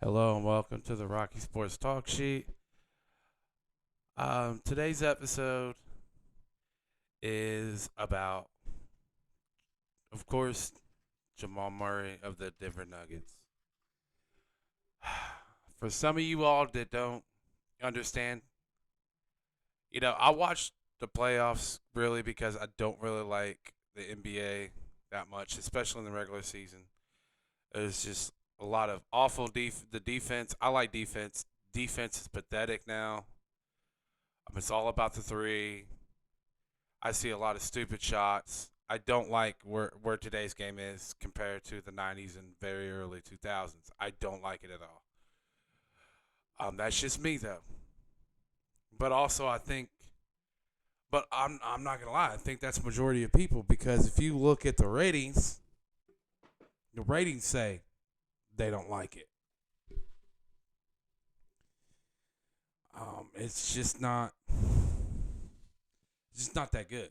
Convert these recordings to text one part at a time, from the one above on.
Hello and welcome to the Rocky Sports Talk Sheet. Today's episode is about, of course, Jamal Murray of the Denver Nuggets. For some of you all that don't understand, I watched the playoffs really because I don't really like the NBA that much, especially in the regular season. There's just a lot of awful the defense. I like defense. Defense is pathetic now. It's all about the three. I see a lot of stupid shots. I don't like where today's game is compared to the 90s and very early 2000s. I don't like it at all. That's just me though. But also I think, but I'm not gonna lie. I think that's the majority of people because if you look at the ratings say they don't like it. It's just not that good,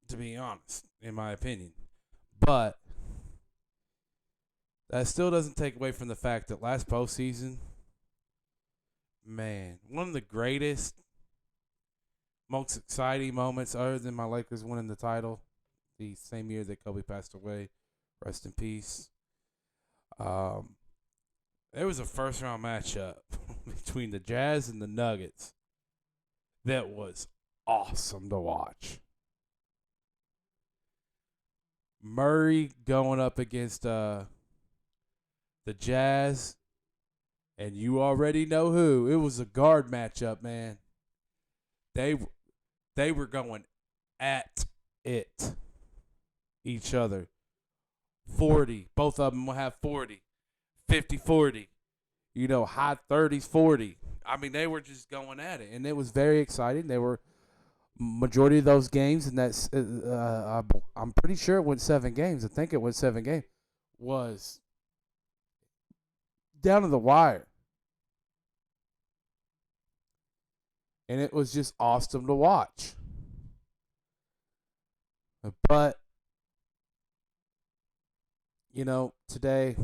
to be honest, in my opinion. But that still doesn't take away from the fact that last postseason, man, one of the greatest, most exciting moments, other than my Lakers winning the title, the same year that Kobe passed away. Rest in peace. Um, there was a first round matchup between the Jazz and the Nuggets that was awesome to watch. Murray going up against the Jazz, and you already know who. It was a guard matchup, man. They they were going at it each other. 40. Both of them will have 40. 50 40. High 30s 40. I mean, they were just going at it, and it was very exciting. They were majority of those games, and I'm pretty sure it went 7 games. I think it went 7 games. Was down to the wire, and it was just awesome to watch. But today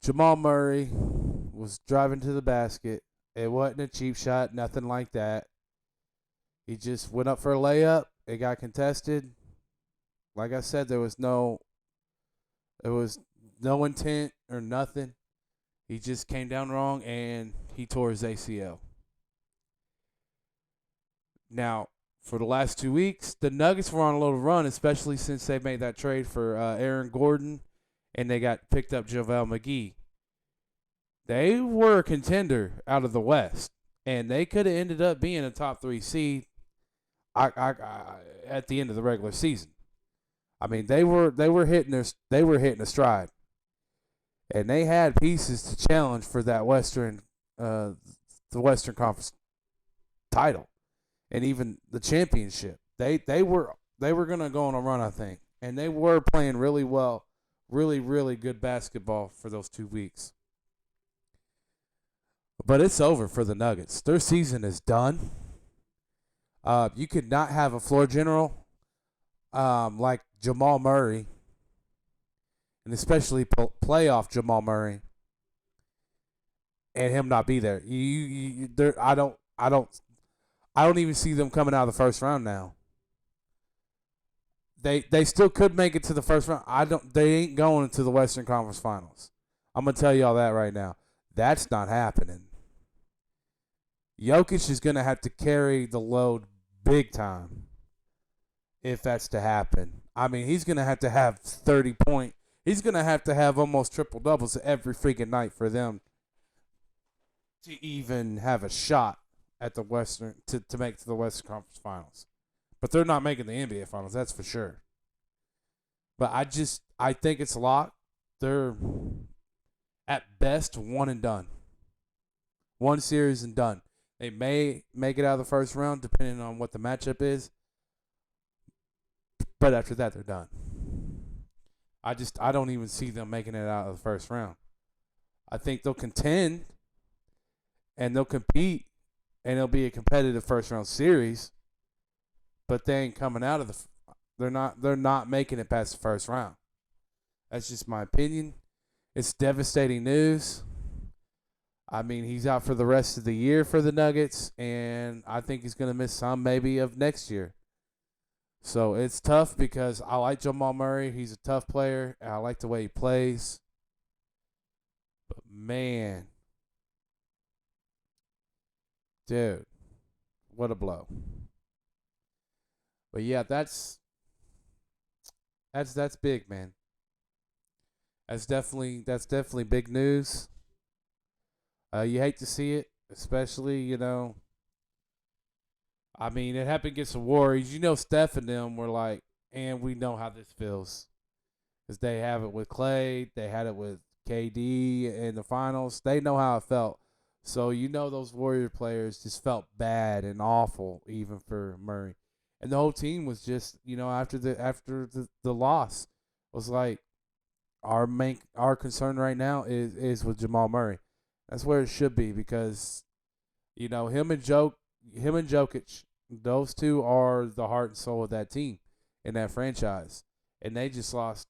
Jamal Murray was driving to the basket. It wasn't a cheap shot, nothing like that. He just went up for a layup. It got contested. Like I said, there was no intent or nothing. He just came down wrong and he tore his ACL. Now, for the last 2 weeks, the Nuggets were on a little run, especially since they made that trade for Aaron Gordon and they got picked up JaVale McGee. They were a contender out of the West, and they could have ended up being a top three seed at the end of the regular season. I mean, they were hitting a stride, and they had pieces to challenge for that the Western Conference title, and even the championship. They were gonna go on a run, I think, and they were playing really well, really good basketball for those 2 weeks. But it's over for the Nuggets. Their season is done. You could not have a floor general like Jamal Murray, and especially playoff Jamal Murray, and him not be there. I don't even see them coming out of the first round now. They still could make it to the first round. I don't. They ain't going into the Western Conference Finals. I'm gonna tell y'all that right now. That's not happening. Jokic is gonna have to carry the load big time if that's to happen. I mean, he's going to have 30 point. He's going to have almost triple doubles every freaking night for them to even have a shot at the Western to make to the Western Conference Finals. But they're not making the NBA Finals, that's for sure. But I think it's a lot. They're at best one and done. One series and done. They may make it out of the first round depending on what the matchup is. But after that, they're done. I don't even see them making it out of the first round. I think they'll contend and they'll compete and it'll be a competitive first round series. But they ain't coming out of they're not making it past the first round. That's just my opinion. It's devastating news. I mean, he's out for the rest of the year for the Nuggets, and I think he's going to miss some maybe of next year. So it's tough because I like Jamal Murray. He's a tough player, and I like the way he plays. But man, dude, what a blow. But yeah, that's big, man. That's definitely big news. You hate to see it, especially I mean, it happened against the Warriors. Steph and them were like, and we know how this feels because they have it with Clay, they had it with KD in the finals. They know how it felt. So those Warrior players just felt bad and awful, even for Murray, and the whole team was just after the loss was like our concern right now is with Jamal Murray. That's where it should be because him and Jokic, those two are the heart and soul of that team in that franchise, and they just lost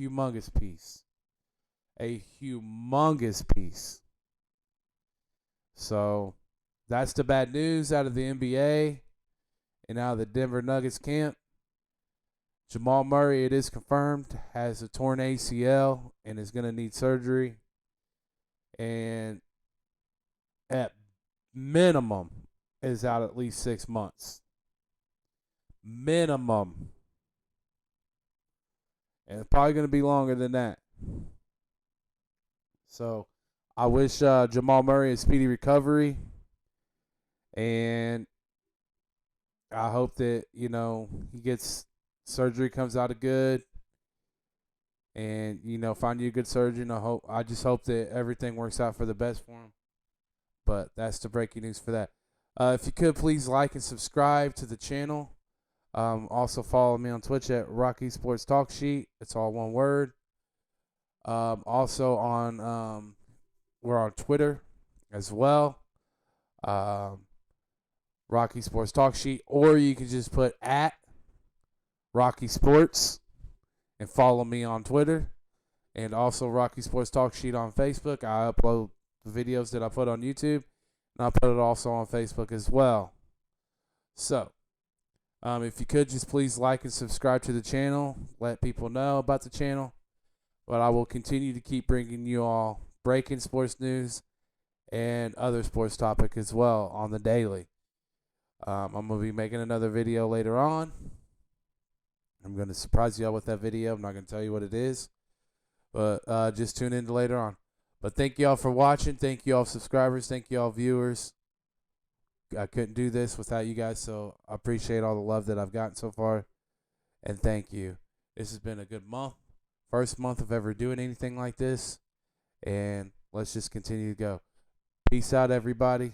humongous piece, a humongous piece. So that's the bad news out of the NBA and out of the Denver Nuggets camp. Jamal Murray, it is confirmed, has a torn ACL and is going to need surgery. And at minimum, is out at least 6 months. Minimum. And it's probably going to be longer than that. So I wish Jamal Murray a speedy recovery. And I hope that, he gets surgery, comes out of good. And, find you a good surgeon. I just hope that everything works out for the best for him. But that's the breaking news for that. If you could, please like and subscribe to the channel. Also follow me on Twitch at Rocky Sports Talk Sheet. It's all one word. Also we're on Twitter as well. Rocky Sports Talk Sheet, or you can just put at Rocky Sports and follow me on Twitter, and also Rocky Sports Talk Sheet on Facebook. I upload the videos that I put on YouTube, and I put it also on Facebook as well. So, if you could just please like and subscribe to the channel, let people know about the channel. But I will continue to keep bringing you all breaking sports news and other sports topic as well on the daily. I'm going to be making another video later on. I'm going to surprise you all with that video. I'm not going to tell you what it is, but just tune in later on. But thank you all for watching. Thank you all subscribers. Thank you all viewers. I couldn't do this without you guys, so I appreciate all the love that I've gotten so far, and thank you. This has been a good month. First month of ever doing anything like this, and let's just continue to go. Peace out, everybody.